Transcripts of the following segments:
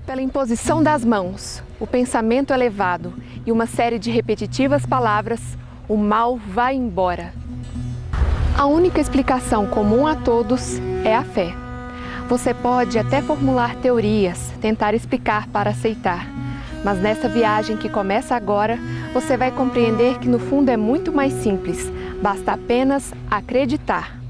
Pela imposição das mãos, o pensamento elevado e uma série de repetitivas palavras, o mal vai embora. A única explicação comum a todos é a fé. Você pode até formular teorias, tentar explicar para aceitar, mas nessa viagem que começa agora, você vai compreender que no fundo é muito mais simples, basta apenas acreditar.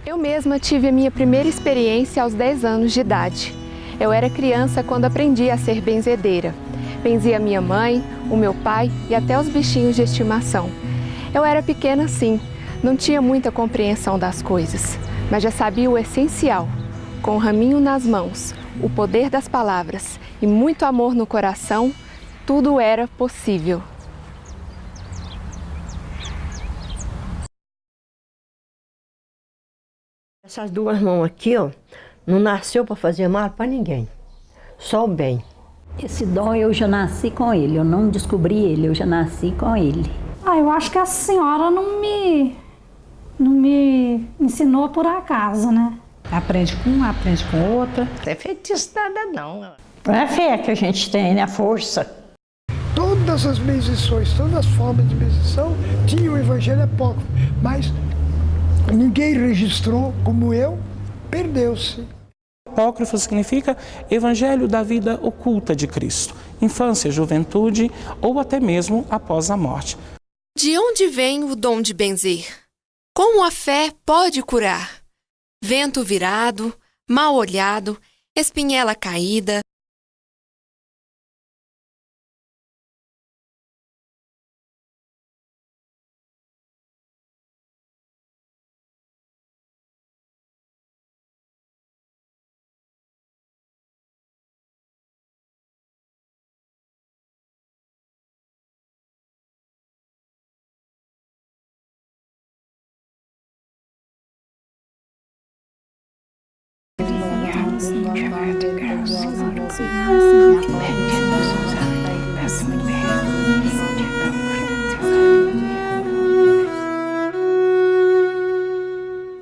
Eu mesma tive a minha primeira experiência aos 10 anos de idade. Eu era criança quando aprendi a ser benzedeira. Benzia minha mãe, o meu pai e até os bichinhos de estimação. Eu era pequena sim, não tinha muita compreensão das coisas, mas já sabia o essencial. Com o raminho nas mãos, o poder das palavras e muito amor no coração, tudo era possível. Essas duas mãos aqui, ó, não nasceu para fazer mal para ninguém, só o bem. Esse dom eu já nasci com ele, eu não descobri ele, eu já nasci com ele. Eu acho que a senhora não me ensinou por acaso, né? Aprende com uma, aprende com outra. Não é feitiço nada não. É a fé que a gente tem, né? A força. Todas as benzições, todas as formas de benzição tinham o evangelho apócrifo, mas ninguém registrou como eu, perdeu-se. Apócrifo significa Evangelho da vida oculta de Cristo, infância, juventude ou até mesmo após a morte. De onde vem o dom de benzer? Como a fé pode curar? Vento virado, mal olhado, espinhela caída.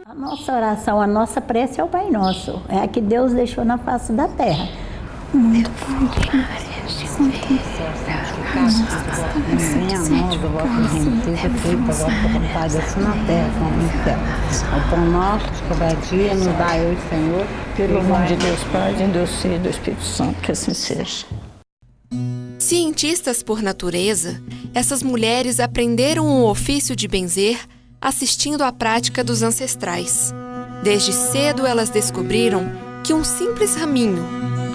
A nossa oração, a nossa prece é o Pai Nosso, é a que Deus deixou na face da terra. Muito bom. Venha a nós do vosso reino, seja feita a vossa vontade, assim na terra como no céu. O pão nosso, cada dia, nos dai hoje, Senhor. Pelo nome de Deus Pai, de Deus Filho e do Espírito Santo, que assim seja. Cientistas por natureza, essas mulheres aprenderam o ofício de benzer assistindo à prática dos ancestrais. Desde cedo elas descobriram que um simples raminho,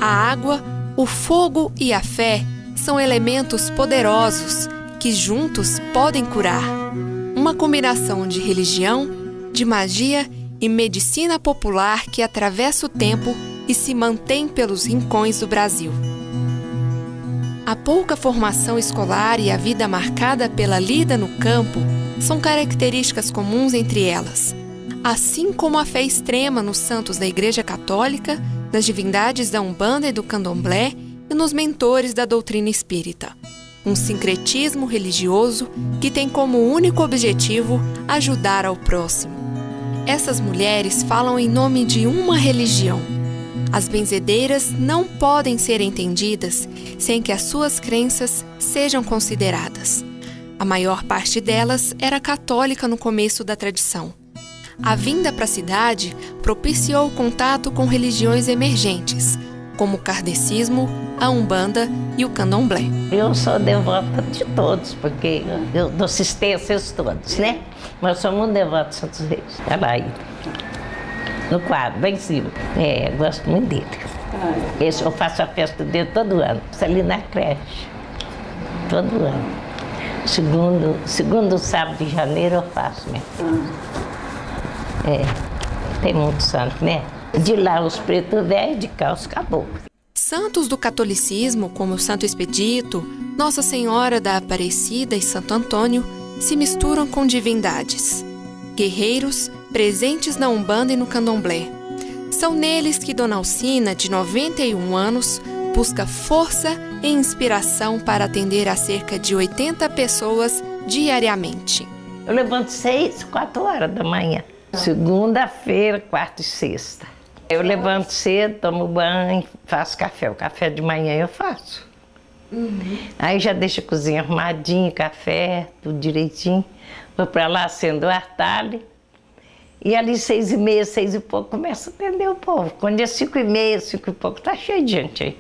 a água, o fogo e a fé são elementos poderosos que juntos podem curar. Uma combinação de religião, de magia e medicina popular que atravessa o tempo e se mantém pelos rincões do Brasil. A pouca formação escolar e a vida marcada pela lida no campo são características comuns entre elas, assim como a fé extrema nos santos da Igreja Católica, nas divindades da Umbanda e do Candomblé e nos mentores da doutrina espírita. Um sincretismo religioso que tem como único objetivo ajudar ao próximo. Essas mulheres falam em nome de uma religião. As benzedeiras não podem ser entendidas sem que as suas crenças sejam consideradas. A maior parte delas era católica no começo da tradição. A vinda para a cidade propiciou o contato com religiões emergentes, como o kardecismo, a Umbanda e o Candomblé. Eu sou devota de todos, porque eu dou assistência a todos, né? Mas eu sou muito devota de Santos Reis. Olha lá aí. No quadro, bem em cima. Eu gosto muito dele. Esse, eu faço a festa dele todo ano. Isso ali na creche. Todo ano. Segundo sábado de janeiro eu faço mesmo. Tem muitos santos, né? De lá os pretos velhos, de cá os caboclos. Santos do catolicismo, como o Santo Expedito, Nossa Senhora da Aparecida e Santo Antônio, se misturam com divindades. Guerreiros presentes na Umbanda e no Candomblé. São neles que Dona Alcina, de 91 anos, busca força e inspiração para atender a cerca de 80 pessoas diariamente. Eu levanto 4 horas da manhã. Segunda-feira, quarta e sexta. Eu levanto cedo, tomo banho, faço café. O café de manhã eu faço. Aí já deixo a cozinha arrumadinha, café, tudo direitinho. Vou para lá, acendo o artalho. E ali 6h30, 6 e pouco, começa a atender o povo. Quando é 5h30, 5 e pouco, tá cheio de gente aí.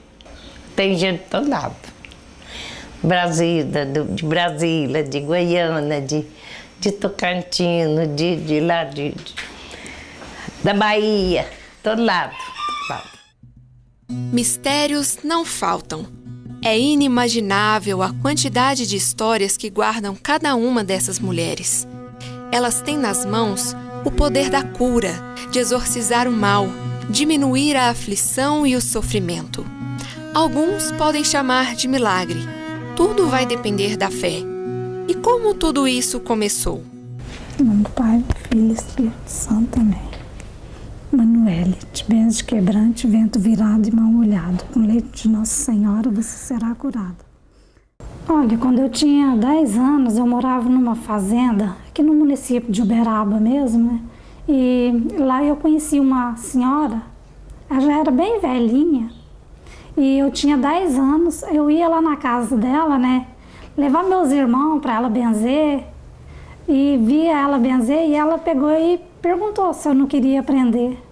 Tem gente de todo lado. Brasília, de Brasília, de Goiânia, de Tocantins, da Bahia, todo lado. Mistérios não faltam. É inimaginável a quantidade de histórias que guardam cada uma dessas mulheres. Elas têm nas mãos o poder da cura, de exorcizar o mal, diminuir a aflição e o sofrimento. Alguns podem chamar de milagre. Tudo vai depender da fé. E como tudo isso começou? Em nome do Pai, do Filho e Espírito Santo, amém. Manuele, de bens de quebrante, vento virado e mal olhado. Com leite de Nossa Senhora você será curada. Olha, quando eu tinha 10 anos, eu morava numa fazenda, aqui no município de Uberaba mesmo, né? E lá eu conheci uma senhora, ela já era bem velhinha, e eu tinha 10 anos, eu ia lá na casa dela, né? Levar meus irmãos para ela benzer, e via ela benzer, e ela pegou e perguntou se eu não queria aprender.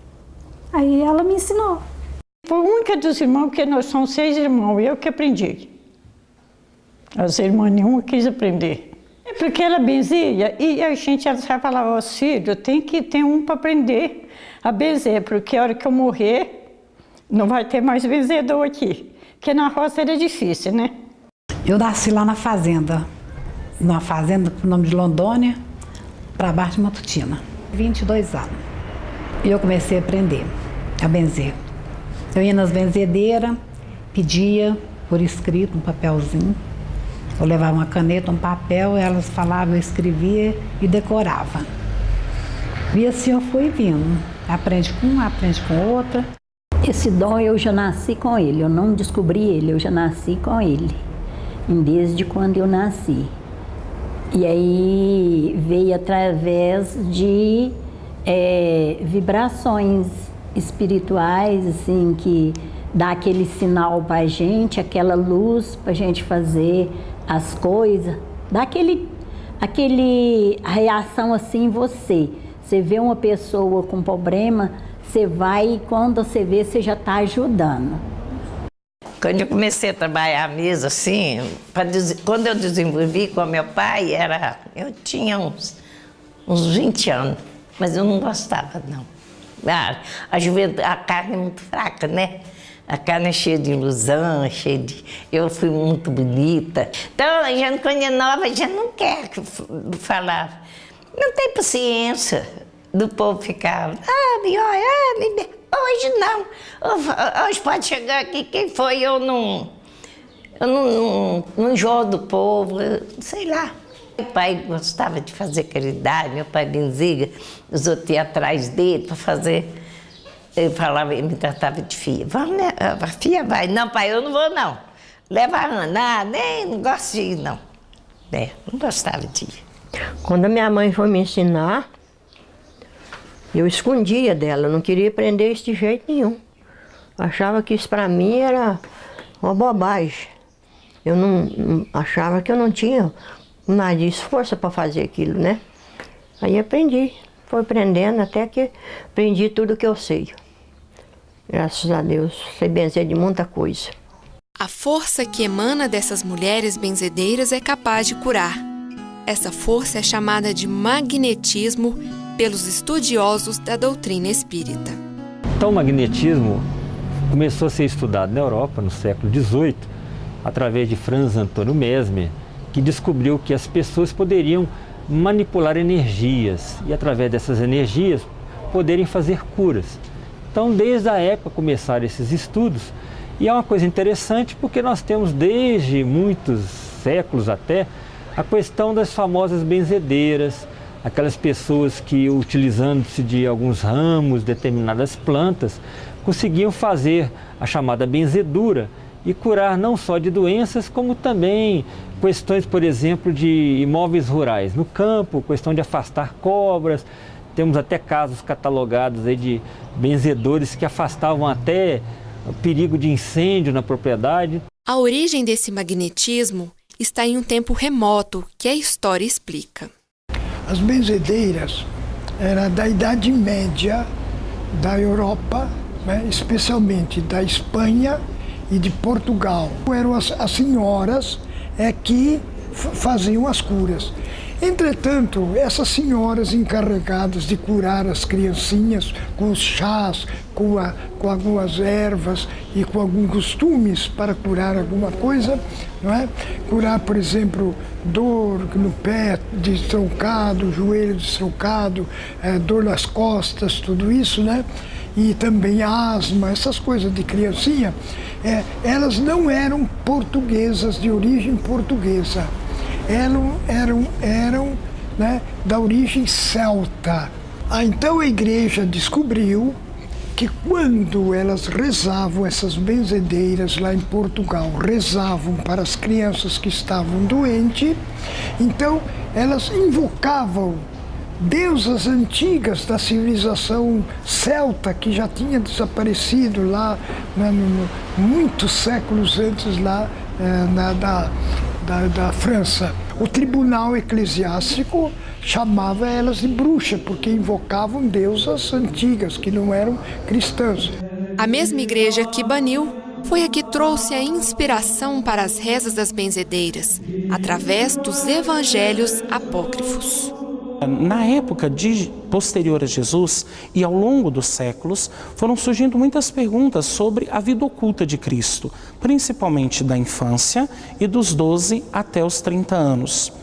Aí ela me ensinou. Foi única dos irmãos, porque nós somos 6 irmãos, eu que aprendi. As irmãs nenhuma quis aprender. É porque ela benzia, e a gente já falava, ó filho, tem que ter um para aprender a benzer, porque a hora que eu morrer, não vai ter mais benzedor aqui. Porque na roça era difícil, né? Eu nasci lá na fazenda, numa fazenda com o nome de Londônia, para baixo de Matutina. 22 anos. E eu comecei a aprender a benzer. Eu ia nas benzedeiras, pedia por escrito um papelzinho. Eu levava uma caneta, um papel, elas falavam, eu escrevia e decorava. E assim eu fui vindo. Aprende com uma, aprende com outra. Esse dom eu já nasci com ele, eu não descobri ele, eu já nasci com ele. Desde quando eu nasci. E aí veio através de vibrações espirituais, assim, que dá aquele sinal pra gente, aquela luz pra gente fazer as coisas, dá aquele reação assim em você. Você vê uma pessoa com problema, você vai e quando você vê, você já está ajudando. Quando eu comecei a trabalhar mesmo assim, quando eu desenvolvi com meu pai, eu tinha uns 20 anos, mas eu não gostava, não. A carne é muito fraca, né? A carne é cheia de ilusão, eu fui muito bonita. Então, a gente, quando é nova, a gente não quer falar. Não tem paciência do povo ficar, hoje não. Hoje pode chegar aqui quem foi, eu não enjoo do povo, sei lá. Meu pai gostava de fazer caridade, meu pai benzia, os outros iam atrás dele para fazer. Ele falava, ele me tratava de filha. Vamos, né? A filha vai. Não, pai, eu não vou, não. Leva a Ana, não gosto de ir, não. Não gostava de ir. Quando a minha mãe foi me ensinar, eu escondia dela, eu não queria aprender isso de jeito nenhum. Achava que isso para mim era uma bobagem. Eu não achava que eu não tinha nada disso, força para fazer aquilo, né? Aí aprendi, fui aprendendo até que aprendi tudo que eu sei. Graças a Deus, sei benzer de muita coisa. A força que emana dessas mulheres benzedeiras é capaz de curar. Essa força é chamada de magnetismo pelos estudiosos da doutrina espírita. Então, o magnetismo começou a ser estudado na Europa no século XVIII, através de Franz Antonio Mesmer, que descobriu que as pessoas poderiam manipular energias e, através dessas energias, poderem fazer curas. Então, desde a época começaram esses estudos, e é uma coisa interessante porque nós temos desde muitos séculos até a questão das famosas benzedeiras, aquelas pessoas que, utilizando-se de alguns ramos, determinadas plantas, conseguiam fazer a chamada benzedura e curar não só de doenças, como também questões, por exemplo, de imóveis rurais no campo, questão de afastar cobras. Temos até casos catalogados aí de benzedores que afastavam até o perigo de incêndio na propriedade. A origem desse magnetismo está em um tempo remoto que a história explica. As benzedeiras eram da Idade Média da Europa, né, especialmente da Espanha e de Portugal. Eram as senhoras que faziam as curas. Entretanto, essas senhoras encarregadas de curar as criancinhas com os chás, com algumas ervas e com alguns costumes para curar alguma coisa, não é? Curar, por exemplo, dor no pé destrocado, joelho destrocado, dor nas costas, tudo isso, né? E também asma, essas coisas de criancinha, elas não eram portuguesas, de origem portuguesa. Eram né, da origem celta. Então a igreja descobriu que quando elas rezavam, essas benzedeiras lá em Portugal, rezavam para as crianças que estavam doentes, então elas invocavam deusas antigas da civilização celta, que já tinha desaparecido lá, né, muitos séculos antes lá da França. O tribunal eclesiástico chamava elas de bruxa, porque invocavam deusas antigas, que não eram cristãs. A mesma igreja que baniu foi a que trouxe a inspiração para as rezas das benzedeiras, através dos evangelhos apócrifos. Na época posterior a Jesus e ao longo dos séculos, foram surgindo muitas perguntas sobre a vida oculta de Cristo, principalmente da infância e dos 12 até os 30 anos.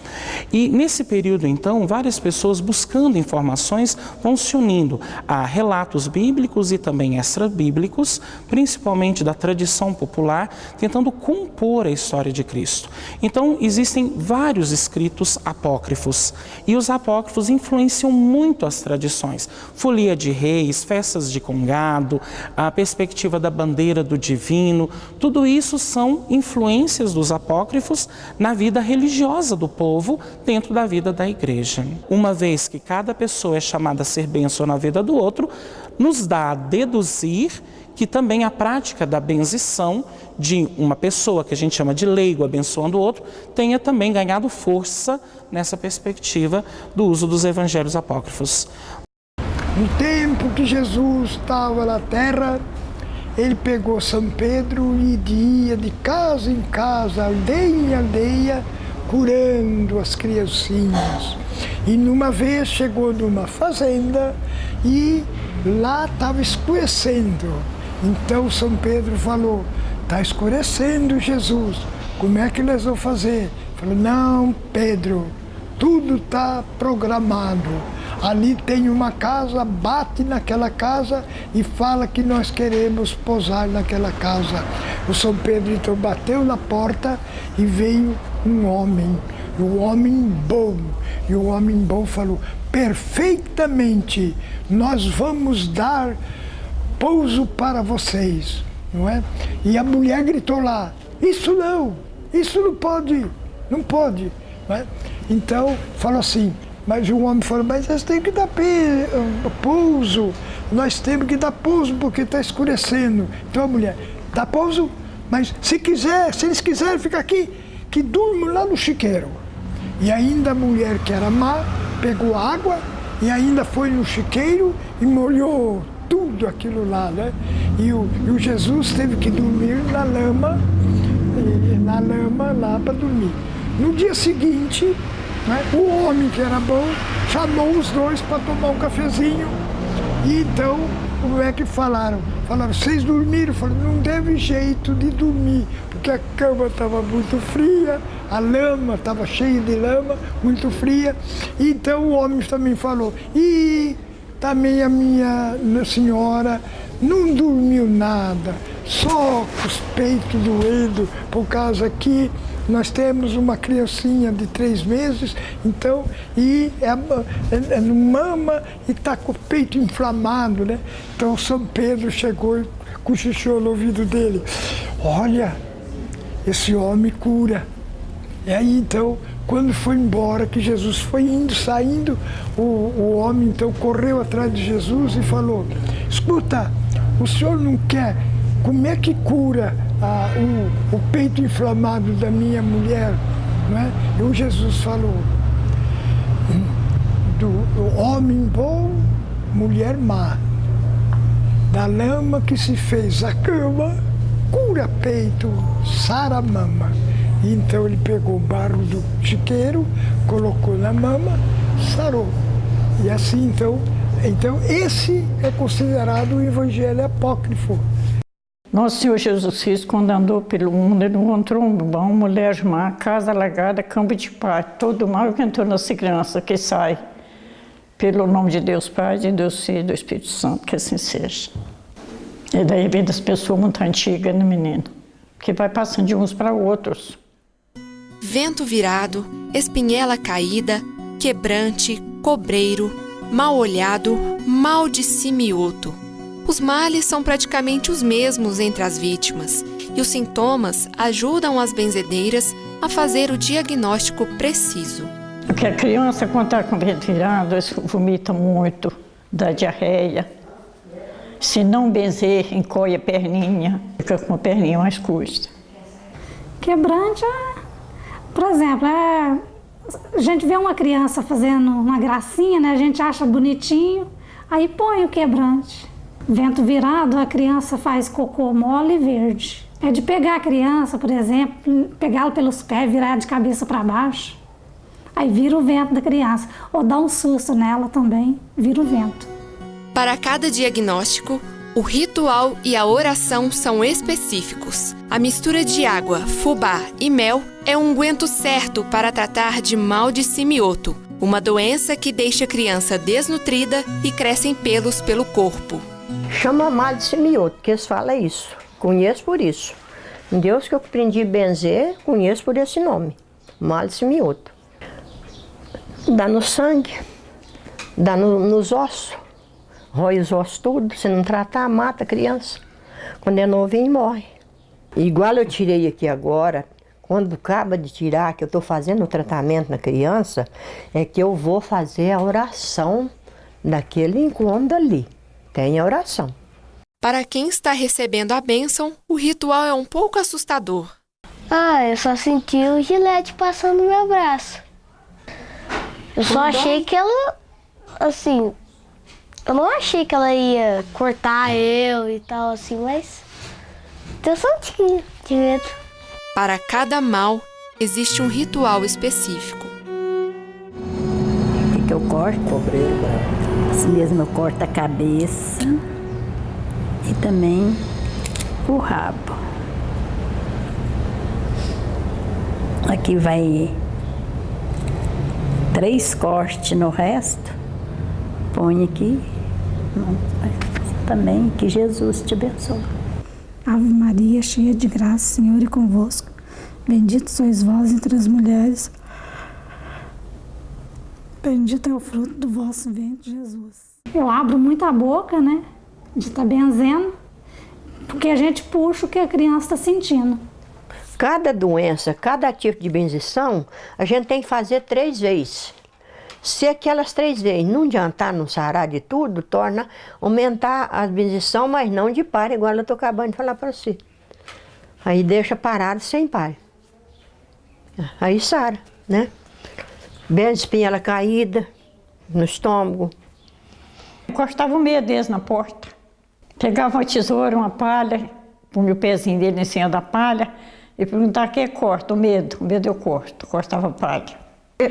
E nesse período, então, várias pessoas buscando informações vão se unindo a relatos bíblicos e também extra-bíblicos, principalmente da tradição popular, tentando compor a história de Cristo. Então, existem vários escritos apócrifos, e os apócrifos influenciam muito as tradições. Folia de reis, festas de congado, a perspectiva da bandeira do divino, tudo isso são influências dos apócrifos na vida religiosa do povo, dentro da vida da igreja. Uma vez que cada pessoa é chamada a ser bênção na vida do outro, nos dá a deduzir que também a prática da benzição de uma pessoa que a gente chama de leigo abençoando o outro, tenha também ganhado força nessa perspectiva do uso dos evangelhos apócrifos. No tempo que Jesus estava na terra, ele pegou São Pedro e ia de casa em casa, aldeia em aldeia, curando as criancinhas. E numa vez chegou numa fazenda e lá estava escurecendo. Então São Pedro falou: está escurecendo, Jesus, como é que nós vamos fazer? Falou: não, Pedro, tudo está programado. Ali tem uma casa, bate naquela casa e fala que nós queremos posar naquela casa. O São Pedro então bateu na porta e veio um homem bom. E o homem bom falou: perfeitamente, nós vamos dar pouso para vocês, não é? E a mulher gritou lá: isso não pode, não pode. Não é? Então falou assim, mas o homem falou: mas nós temos que dar pouso, nós temos que dar pouso porque está escurecendo. Então a mulher: dá pouso, mas se eles quiserem ficar aqui, que durmam lá no chiqueiro. E ainda a mulher, que era má, pegou água e ainda foi no chiqueiro e molhou tudo aquilo lá, né? E o Jesus teve que dormir na lama lá para dormir. No dia seguinte, né, o homem que era bom chamou os dois para tomar um cafezinho. E então, como é que falaram? Falaram: vocês dormiram? Falaram: não teve jeito de dormir, porque a cama estava muito fria, a lama estava cheia de lama, muito fria. E então o homem também falou: e também a minha senhora não dormiu nada, só com os peitos doendo, por causa que nós temos uma criancinha de 3 meses, então, e não mama e está com o peito inflamado, né? Então São Pedro chegou e cochichou no ouvido dele: olha, esse homem cura. E aí então Quando foi embora, que Jesus foi indo, saindo, o homem então correu atrás de Jesus e falou: escuta, o senhor não quer, como é que cura o peito inflamado da minha mulher? Não é? E o Jesus falou: do homem bom, mulher má, da lama que se fez a cama, cura peito, sara mama. E então ele pegou o barro do chiqueiro, colocou na mama, sarou. E assim então esse é considerado o evangelho apócrifo. Nosso Senhor Jesus Cristo, quando andou pelo mundo, ele encontrou um bom, mulher má, casa alagada, campo de paz, todo mal que entrou nessa criança que sai. Pelo nome de Deus Pai, de Deus Filho e do Espírito Santo, que assim seja. E daí vem das pessoas muito antigas, né, menino? Que vai passando de uns para outros. Vento virado, espinhela caída, quebrante, cobreiro, mal olhado, mal de simioto. Os males são praticamente os mesmos entre as vítimas, e os sintomas ajudam as benzedeiras a fazer o diagnóstico preciso. Porque a criança, quando está com o vento virado, vomita muito, dá diarreia. Se não benzer, encolhe a perninha, fica com a perninha mais curta. Quebrante por exemplo, a gente vê uma criança fazendo uma gracinha, né? A gente acha bonitinho, aí põe o quebrante. Vento virado, a criança faz cocô mole e verde. É de pegar a criança, por exemplo, pegá-la pelos pés, virar de cabeça para baixo. Aí vira o vento da criança. Ou dá um susto nela também, vira o vento. Para cada diagnóstico, o ritual e a oração são específicos. A mistura de água, fubá e mel é um unguento certo para tratar de mal de simioto, uma doença que deixa a criança desnutrida e crescem pelos pelo corpo. Chama mal de simioto, que eles falam isso. Conheço por isso. Em Deus que eu aprendi a benzer, conheço por esse nome. Mal de simioto. Dá no sangue, dá nos ossos. Rói os ossos tudo, se não tratar, mata a criança. Quando é novinho, morre. Igual eu tirei aqui agora, quando acaba de tirar, que eu estou fazendo o tratamento na criança, é que eu vou fazer a oração daquele incômodo ali. Tem a oração. Para quem está recebendo a bênção, o ritual é um pouco assustador. Eu só senti o gilete passando no meu braço. Eu só achei que ela, assim... Eu não achei que ela ia cortar eu e tal, assim, mas eu só tinha de medo. Para cada mal, existe um ritual específico. O que eu corto? Cobreiro branco. Assim mesmo eu corto a cabeça e também o rabo. Aqui vai 3 cortes no resto. Põe aqui. Também que Jesus te abençoe. Ave Maria, cheia de graça, Senhor é convosco. Bendito sois vós entre as mulheres. Bendito é o fruto do vosso ventre, Jesus. Eu abro muito a boca, né? De estar benzendo, porque a gente puxa o que a criança está sentindo. Cada doença, cada tipo de benzição, a gente tem que fazer 3 vezes. Se aquelas 3 vezes não adiantar, não sarar de tudo, torna aumentar a bendição, mas não de par, igual eu estou acabando de falar para você. Aí deixa parado sem par. Aí sara, né? Benze espinhela caída no estômago. Encostava o meio deles na porta. Pegava uma tesoura, uma palha, punha o pezinho dele em cima da palha e perguntava quem corta, o medo eu corto, cortava a palha.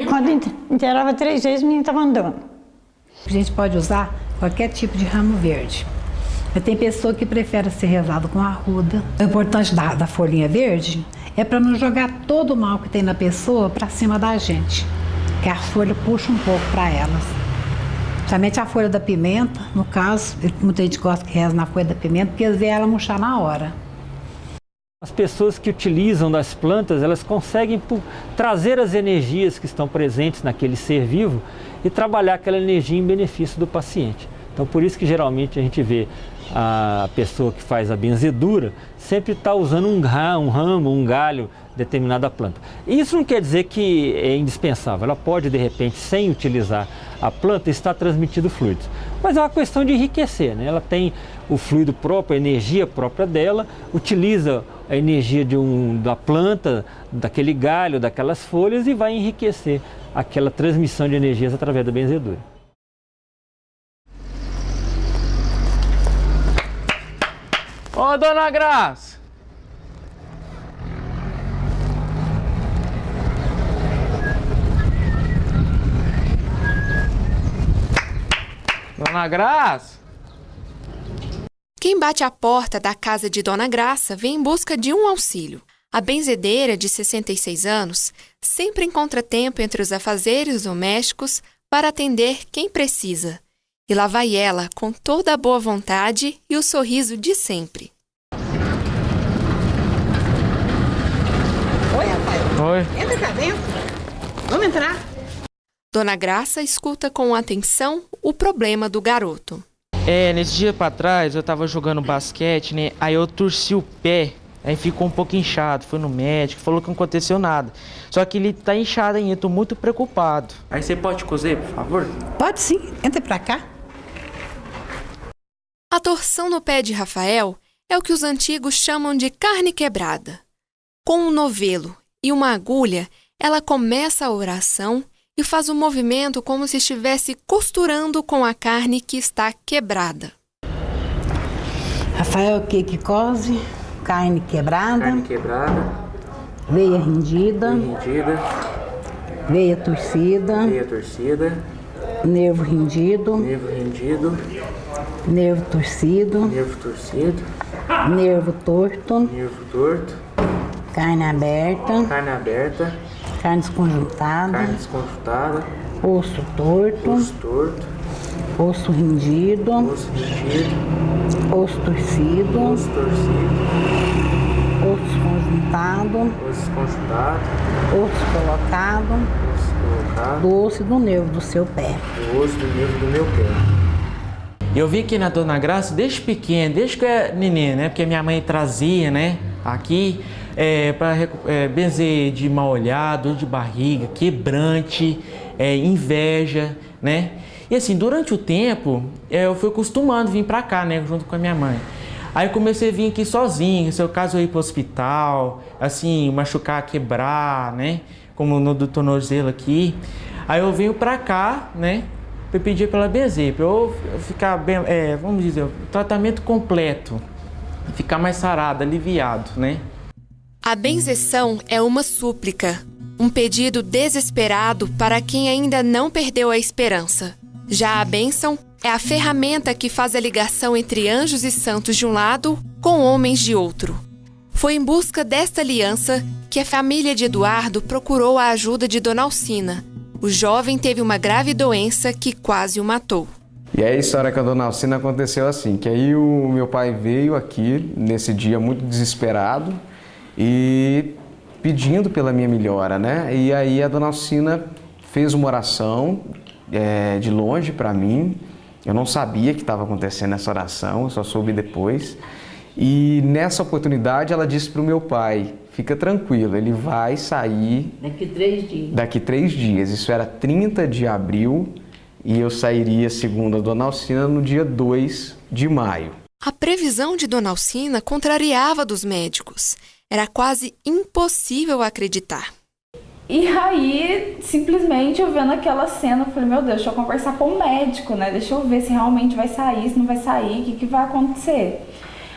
Quando inteirava 3 vezes, o menino estava andando. A gente pode usar qualquer tipo de ramo verde. Mas tem pessoa que prefere ser rezado com arruda. O importante da folhinha verde é para não jogar todo o mal que tem na pessoa para cima da gente. Que a folha puxa um pouco para elas. Principalmente a folha da pimenta, no caso, muita gente gosta que reza na folha da pimenta, porque vê ela murchar na hora. As pessoas que utilizam das plantas, elas conseguem trazer as energias que estão presentes naquele ser vivo e trabalhar aquela energia em benefício do paciente. Então, por isso que geralmente a gente vê a pessoa que faz a benzedura sempre está usando um ramo, um galho de determinada planta. Isso não quer dizer que é indispensável, ela pode de repente, sem utilizar a planta, estar transmitindo fluidos. Mas é uma questão de enriquecer, né? Ela tem o fluido próprio, a energia própria dela, utiliza a energia da planta, daquele galho, daquelas folhas e vai enriquecer aquela transmissão de energias através da benzedura. Ô, dona Graça! Dona Graça! Quem bate à porta da casa de Dona Graça vem em busca de um auxílio. A benzedeira, de 66 anos, sempre encontra tempo entre os afazeres domésticos para atender quem precisa. E lá vai ela, com toda a boa vontade e o sorriso de sempre. Oi, Rafael. Oi. Entra cá dentro. Vamos entrar? Dona Graça escuta com atenção o problema do garoto. Nesse dia pra trás eu tava jogando basquete, né? Aí eu torci o pé, aí ficou um pouco inchado. Fui no médico, falou que não aconteceu nada. Só que ele tá inchado ainda, eu tô muito preocupado. Aí você pode cozer, por favor? Pode sim, entra pra cá. A torção no pé de Rafael é o que os antigos chamam de carne quebrada. Com um novelo e uma agulha, ela começa a oração e faz um movimento como se estivesse costurando com a carne que está quebrada. Rafael, o que cose? Carne quebrada. Carne quebrada. Veia rendida. Rendida. Veia torcida. Veia torcida. Nervo rendido. Nervo rendido. Nervo torcido. Nervo torcido. Nervo torto. Nervo torto. Carne aberta. Carne aberta. Carne desconjuntada. Carne desconjuntada. Osso torto. Osso torto. Osso rendido. Osso rendido. Osso torcido. Osso torcido. Osso conjuntado. Osso conjuntado. Osso colocado. Osso colocado. Do osso e do nervo do seu pé. Do osso do nervo do meu pé. Eu vim aqui na Dona Graça desde pequeno, desde que eu era neném, né? Porque minha mãe trazia, né? Aqui para benzer de mal olhado, dor de barriga, quebrante, inveja, né? E assim, durante o tempo, eu fui acostumando a vir para cá, né? Junto com a minha mãe. Aí eu comecei a vir aqui sozinho, se é o caso eu ir para o hospital, assim, machucar, quebrar, né? Como no do tornozelo aqui. Aí eu venho para cá, né? Para pedir pela benzer, para eu ficar bem, vamos dizer, tratamento completo, ficar mais sarado, aliviado, né? A benzeção é uma súplica, um pedido desesperado para quem ainda não perdeu a esperança. Já a bênção é a ferramenta que faz a ligação entre anjos e santos de um lado com homens de outro. Foi em busca desta aliança que a família de Eduardo procurou a ajuda de Dona Alcina. O jovem teve uma grave doença que quase o matou. E aí a história com a Dona Alcina aconteceu assim, que aí o meu pai veio aqui nesse dia muito desesperado e pedindo pela minha melhora, né? E aí a Dona Alcina fez uma oração de longe para mim. Eu não sabia que estava acontecendo essa oração, eu só soube depois. E nessa oportunidade ela disse para o meu pai, fica tranquilo, ele vai sair... Daqui 3 dias. Daqui 3 dias, isso era 30 de abril e eu sairia, segundo a Dona Alcina, no dia 2 de maio. A previsão de Dona Alcina contrariava a dos médicos. Era quase impossível acreditar. E aí, simplesmente, eu vendo aquela cena, eu falei, meu Deus, deixa eu conversar com o médico, né? Deixa eu ver se realmente vai sair, se não vai sair, o que vai acontecer.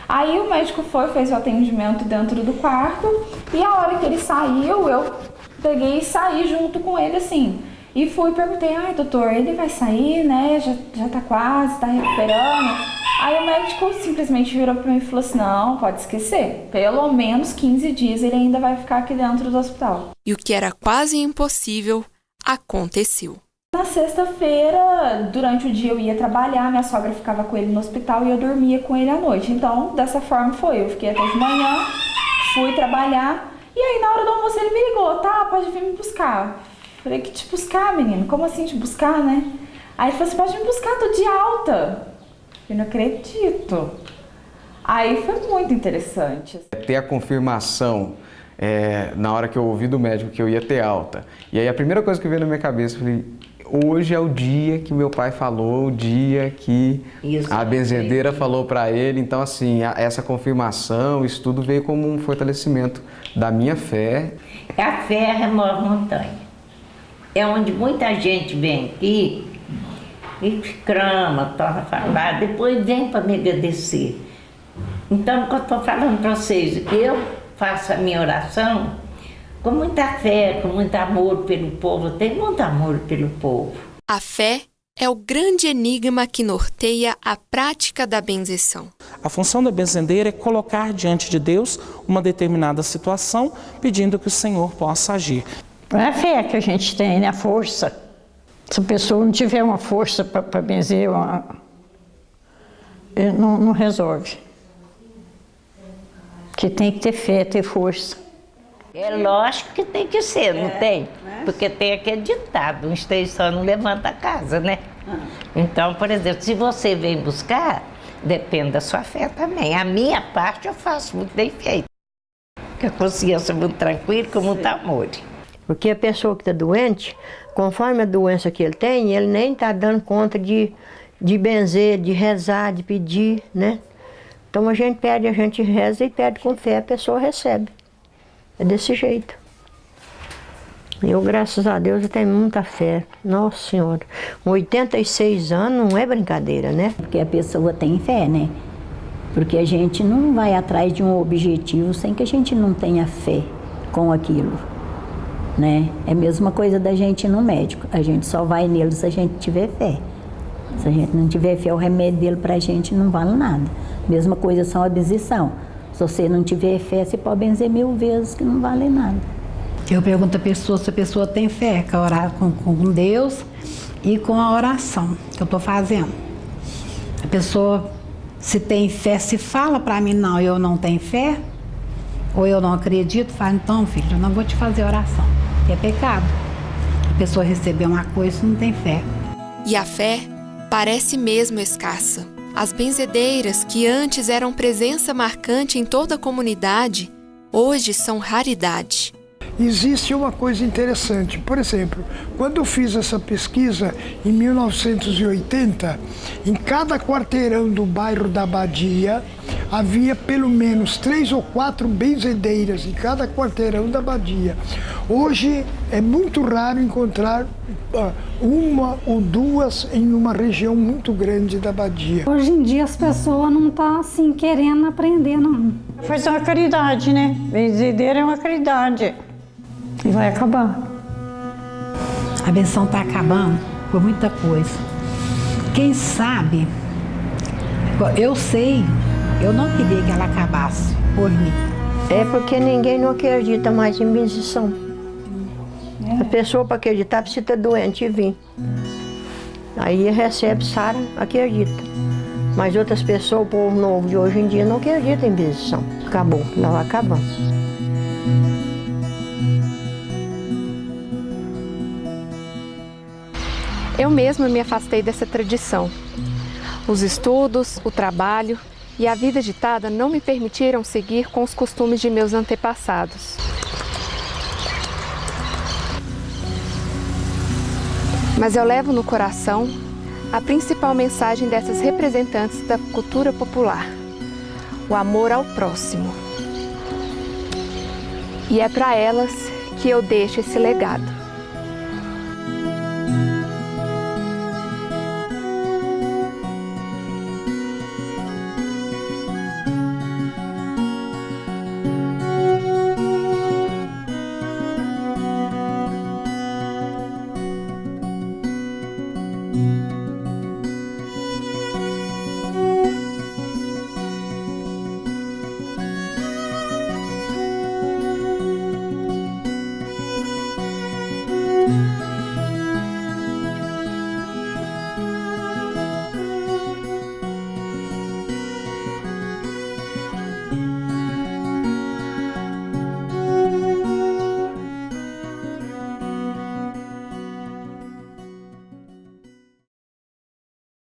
Aí o médico fez o atendimento dentro do quarto e a hora que ele saiu, eu peguei e saí junto com ele, assim. E fui e perguntei, doutor, ele vai sair, né? Já tá quase, tá recuperando. Aí o médico simplesmente virou pra mim e falou assim, não, pode esquecer. Pelo menos 15 dias ele ainda vai ficar aqui dentro do hospital. E o que era quase impossível, aconteceu. Na sexta-feira, durante o dia eu ia trabalhar, minha sogra ficava com ele no hospital e eu dormia com ele à noite. Então, dessa forma foi, eu fiquei até de manhã, fui trabalhar e aí na hora do almoço ele me ligou, tá, pode vir me buscar. Falei, que te buscar, menino? Como assim te buscar, né? Aí ele falou assim, pode me buscar, tô de alta. Eu não acredito. Aí foi muito interessante. Ter a confirmação na hora que eu ouvi do médico que eu ia ter alta. E aí a primeira coisa que veio na minha cabeça, eu falei, hoje é o dia que meu pai falou, o dia que a benzedeira falou para ele. Então, assim, essa confirmação, isso tudo veio como um fortalecimento da minha fé. A fé remove montanha. É onde muita gente vem aqui e clama, torna a falar, depois vem para me agradecer. Então, o que eu estou falando para vocês, eu faço a minha oração com muita fé, com muito amor pelo povo. Eu tenho muito amor pelo povo. A fé é o grande enigma que norteia a prática da benzeção. A função da benzedeira é colocar diante de Deus uma determinada situação, pedindo que o Senhor possa agir. É a fé que a gente tem, né? A força. Se a pessoa não tiver uma força para benzer, não resolve. Porque tem que ter fé, ter força. É lógico que tem que ser, não tem? Porque tem aquele ditado, um esteio só não levanta a casa, né? Então, por exemplo, se você vem buscar, depende da sua fé também. A minha parte eu faço muito bem feito. Com a consciência muito tranquila, com muito amor. Porque a pessoa que está doente, conforme a doença que ele tem, ele nem está dando conta de benzer, de rezar, de pedir, né? Então a gente pede, a gente reza e pede com fé, a pessoa recebe. É desse jeito. Eu, graças a Deus, eu tenho muita fé. Nossa Senhora, com 86 anos não é brincadeira, né? Porque a pessoa tem fé, né? Porque a gente não vai atrás de um objetivo sem que a gente não tenha fé com aquilo, né? É a mesma coisa da gente ir no médico. A gente só vai nele se a gente tiver fé. Se a gente não tiver fé, o remédio dele pra gente não vale nada. Mesma coisa são a benzição. Se você não tiver fé, você pode benzer 1000 vezes que não vale nada. Eu pergunto à pessoa se a pessoa tem fé com orar com Deus e com a oração que eu estou fazendo. A pessoa, se tem fé, se fala para mim, não, eu não tenho fé, ou eu não acredito, fala, então, filho, eu não vou te fazer oração, que é pecado. A pessoa receber uma coisa e não tem fé. E a fé parece mesmo escassa. As benzedeiras, que antes eram presença marcante em toda a comunidade, hoje são raridade. Existe uma coisa interessante, por exemplo, quando eu fiz essa pesquisa em 1980, em cada quarteirão do bairro da Abadia, havia pelo menos 3 ou 4 benzedeiras em cada quarteirão da Abadia. Hoje é muito raro encontrar uma ou duas em uma região muito grande da Abadia. Hoje em dia as pessoas não estão assim querendo aprender, não. Faz uma caridade, né? Benzedeira é uma caridade. E vai acabar. A benção está acabando por muita coisa. Quem sabe, eu sei, eu não queria que ela acabasse por mim. É porque ninguém não acredita mais em benzição. A pessoa, para acreditar, precisa estar doente e vir. Aí recebe, sara, acredita. Mas outras pessoas, o povo novo de hoje em dia, não acredita em benzição. Acabou, ela vai acabando. Eu mesma me afastei dessa tradição. Os estudos, o trabalho e a vida agitada não me permitiram seguir com os costumes de meus antepassados. Mas eu levo no coração a principal mensagem dessas representantes da cultura popular: o amor ao próximo. E é para elas que eu deixo esse legado.